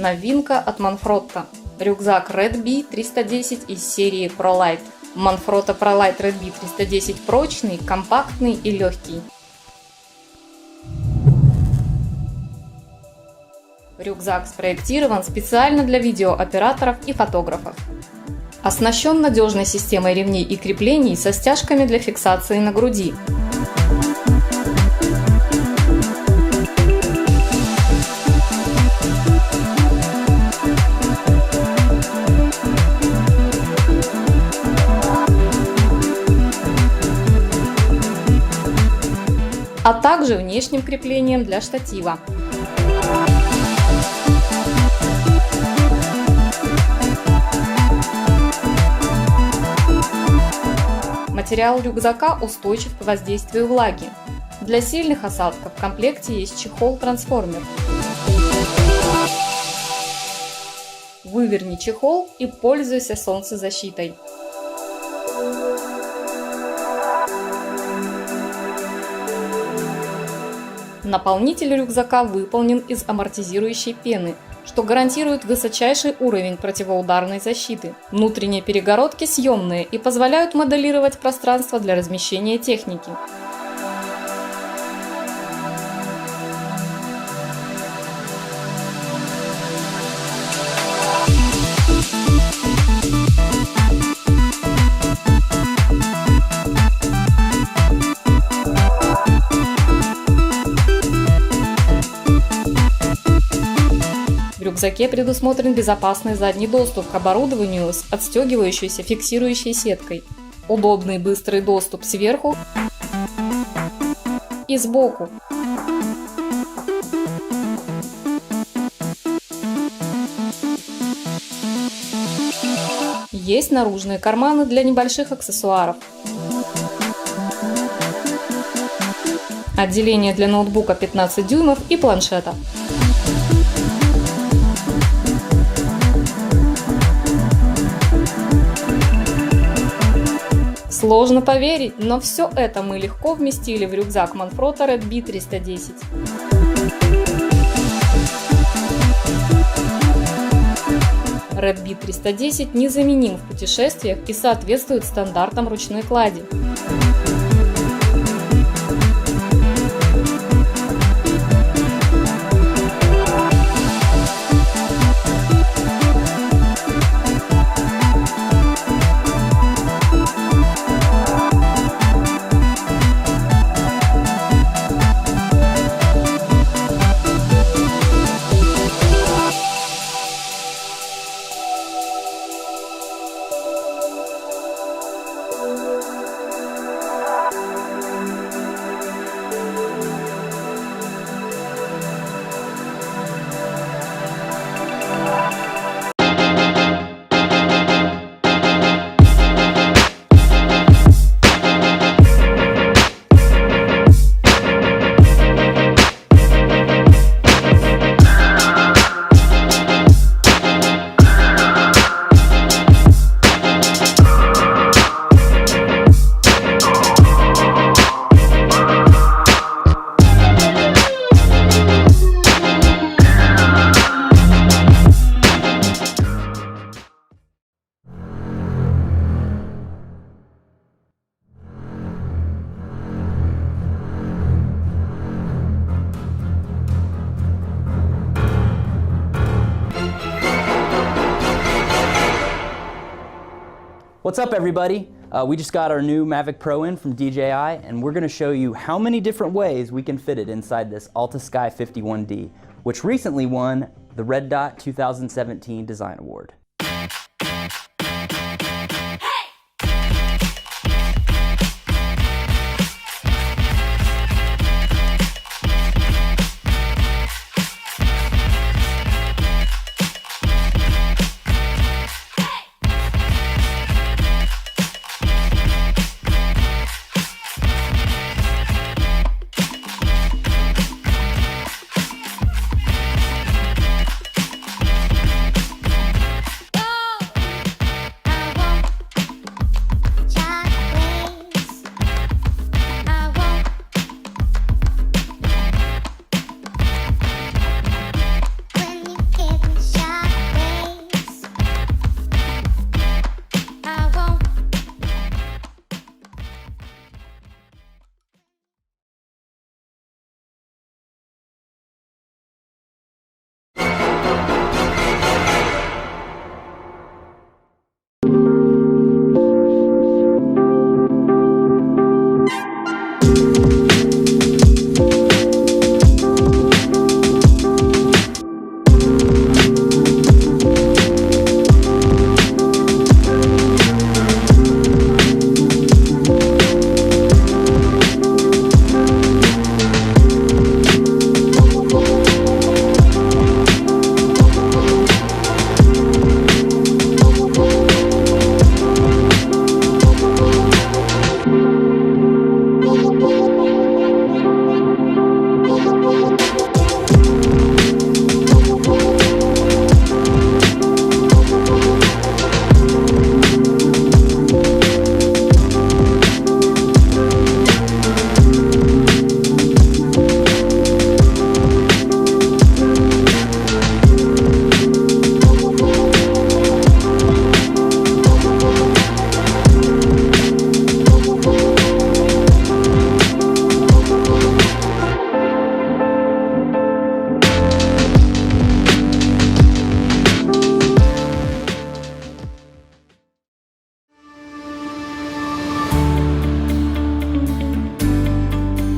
Новинка от Manfrotto. Рюкзак Redbee 310 из серии ProLite. Manfrotto ProLite Redbee 310 прочный, компактный и легкий. Рюкзак спроектирован специально для видеооператоров и фотографов. Оснащен надежной системой ремней и креплений со стяжками для фиксации на груди. А также внешним креплением для штатива. Материал рюкзака устойчив к воздействию влаги. Для сильных осадков в комплекте есть чехол-трансформер. Выверни чехол и пользуйся солнцезащитой. Наполнитель рюкзака выполнен из амортизирующей пены, что гарантирует высочайший уровень противоударной защиты. Внутренние перегородки съемные и позволяют моделировать пространство для размещения техники. В рюкзаке предусмотрен безопасный задний доступ к оборудованию с отстегивающейся фиксирующей сеткой, удобный быстрый доступ сверху и сбоку. Есть наружные карманы для небольших аксессуаров. Отделение для ноутбука 15 дюймов и планшета. Сложно поверить, но все это мы легко вместили в рюкзак Manfrotto Redbee 310. Redbee 310 незаменим в путешествиях и соответствует стандартам ручной клади. What's up everybody? We just got our new Mavic Pro in from DJI and we're going to show you how many different ways we can fit it inside this Alta Sky 51D, which recently won the Red Dot 2017 Design Award.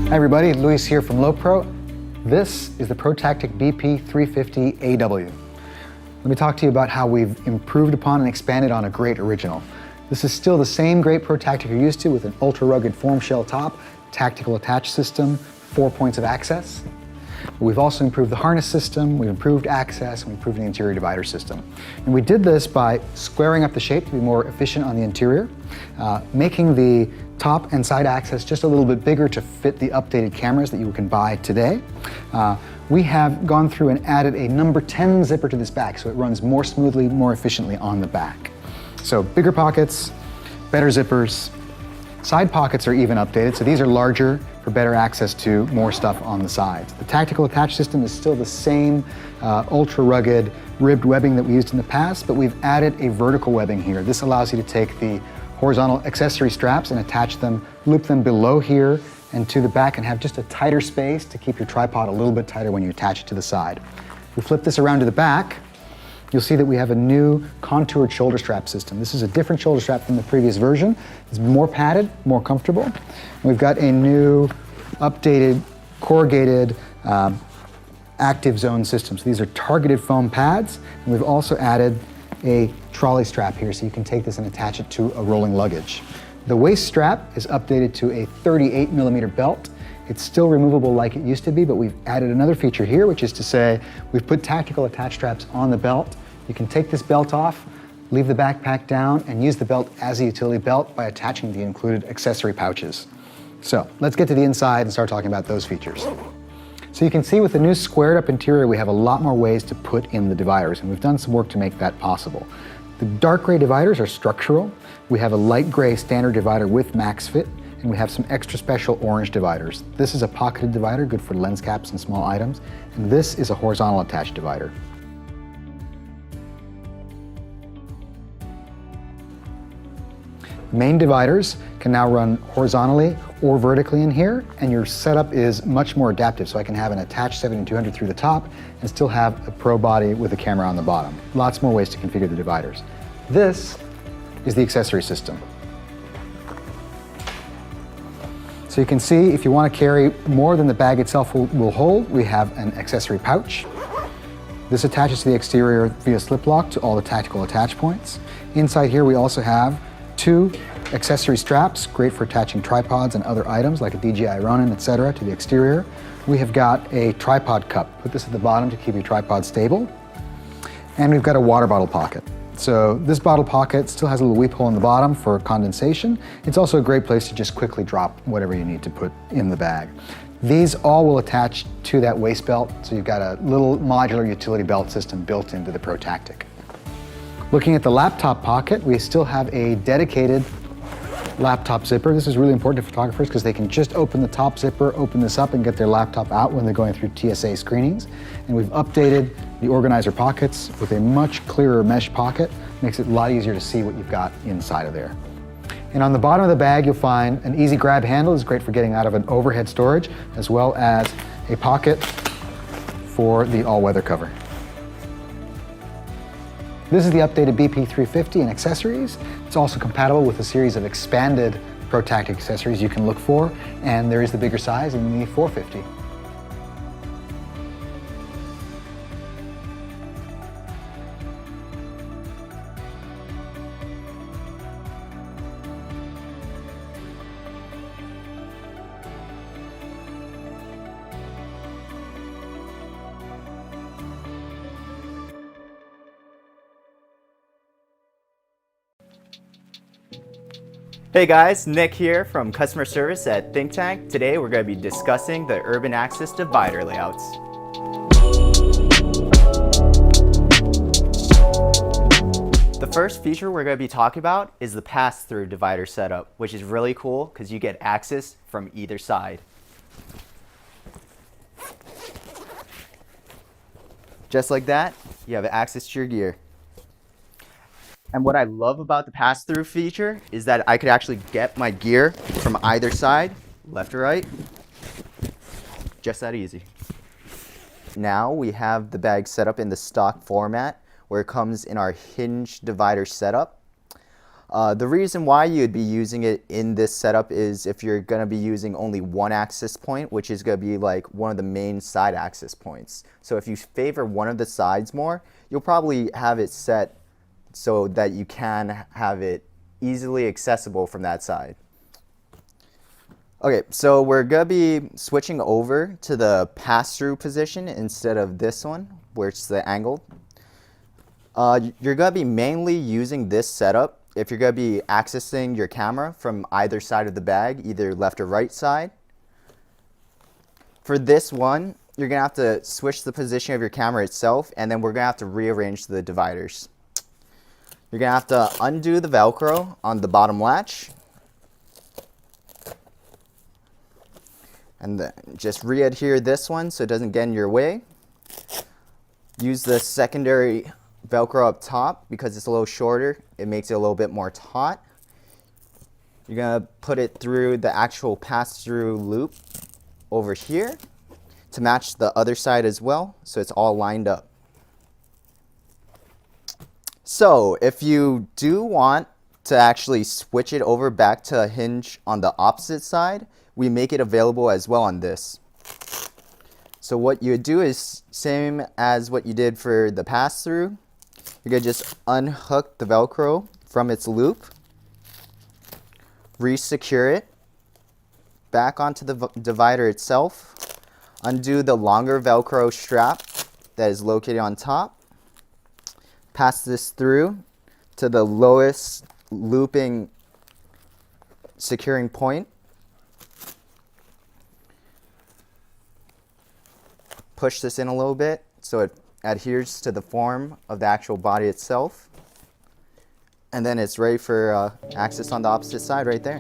Hi everybody, Luis here from Lowepro. This is the ProTactic BP 350 AW. Let me talk to you about how we've improved upon and expanded on a great original. This is still the same great ProTactic you're used to with an ultra-rugged form shell top, tactical attach system, 4 points of access. We've also improved the harness system, we've improved access, and we've improved the interior divider system. And we did this by squaring up the shape to be more efficient on the interior, making the top and side access just a little bit bigger to fit the updated cameras that you can buy today. We have gone through and added a number 10 zipper to this back so it runs more smoothly, more efficiently on the back. So bigger pockets, better zippers. Side pockets are even updated, so these are larger for better access to more stuff on the sides. The tactical attach system is still the same ultra rugged ribbed webbing that we used in the past, but we've added a vertical webbing here. This allows you to take the horizontal accessory straps and attach them, loop them below here and to the back and have just a tighter space to keep your tripod a little bit tighter when you attach it to the side. If we flip this around to the back, you'll see that we have a new contoured shoulder strap system. This is a different shoulder strap from the previous version. It's more padded, more comfortable. And we've got a new updated corrugated active zone system. So these are targeted foam pads, and we've also added a trolley strap here so you can take this and attach it to a rolling luggage. The waist strap is updated to a 38mm belt. It's still removable like it used to be, but we've added another feature here, which is to say we've put tactical attach straps on the belt. You can take this belt off, leave the backpack down, and use the belt as a utility belt by attaching the included accessory pouches. So let's get to the inside and start talking about those features. So you can see with the new squared up interior, we have a lot more ways to put in the dividers, and we've done some work to make that possible. The dark gray dividers are structural. We have a light gray standard divider with max fit, and we have some extra special orange dividers. This is a pocketed divider, good for lens caps and small items, and this is a horizontal attached divider. Main dividers can now run horizontally or vertically in here, and your setup is much more adaptive, so I can have an attached 70-200 through the top and still have a pro body with a camera on the bottom. Lots more ways to configure the dividers. This is the accessory system. So you can see if you want to carry more than the bag itself will hold, we have an accessory pouch. This attaches to the exterior via slip lock to all the tactical attach points. Inside here we also have 2 accessory straps, great for attaching tripods and other items like a DJI Ronin, etc. to the exterior. We have got a tripod cup. Put this at the bottom to keep your tripod stable. And we've got a water bottle pocket. So this bottle pocket still has a little weep hole in the bottom for condensation. It's also a great place to just quickly drop whatever you need to put in the bag. These all will attach to that waist belt, so you've got a little modular utility belt system built into the ProTactic. Looking at the laptop pocket, we still have a dedicated laptop zipper. This is really important to photographers because they can just open the top zipper, open this up, and get their laptop out when they're going through TSA screenings. And we've updated the organizer pockets with a much clearer mesh pocket. Makes it a lot easier to see what you've got inside of there. And on the bottom of the bag, you'll find an easy grab handle. It's great for getting out of an overhead storage, as well as a pocket for the all-weather cover. This is the updated BP 350 and accessories. It's also compatible with a series of expanded ProTactic accessories you can look for, and there is the bigger size in the 450. Hey guys, Nick here from customer service at Think Tank. Today we're going to be discussing the urban access divider layouts. The first feature we're going to be talking about is the pass-through divider setup, which is really cool because you get access from either side. Just like that, you have access to your gear. And what I love about the pass-through feature is that I could actually get my gear from either side, left or right, just that easy. Now we have the bag set up in the stock format where it comes in our hinge divider setup. The reason why you'd be using it in this setup is if you're going to be using only one access point, which is going to be like one of the main side access points. So if you favor one of the sides more, you'll probably have it set so that you can have it easily accessible from that side. Okay, so we're going to be switching over to the pass-through position instead of this one, where it's the angled. You're going to be mainly using this setup if you're going to be accessing your camera from either side of the bag, either left or right side. For this one, you're going to have to switch the position of your camera itself, and then we're going to have to rearrange the dividers. You're going to have to undo the Velcro on the bottom latch, and then just re-adhere this one so it doesn't get in your way. Use the secondary Velcro up top because it's a little shorter. It makes it a little bit more taut. You're going to put it through the actual pass-through loop over here to match the other side as well, so it's all lined up. So if you do want to actually switch it over back to a hinge on the opposite side, we make it available as well on this. So what you would do is same as what you did for the pass-through. You're going to just unhook the Velcro from its loop, re-secure it back onto the divider itself, undo the longer Velcro strap that is located on top, pass this through to the lowest looping securing point, push this in a little bit so it adheres to the form of the actual body itself, and then it's ready for access on the opposite side right there.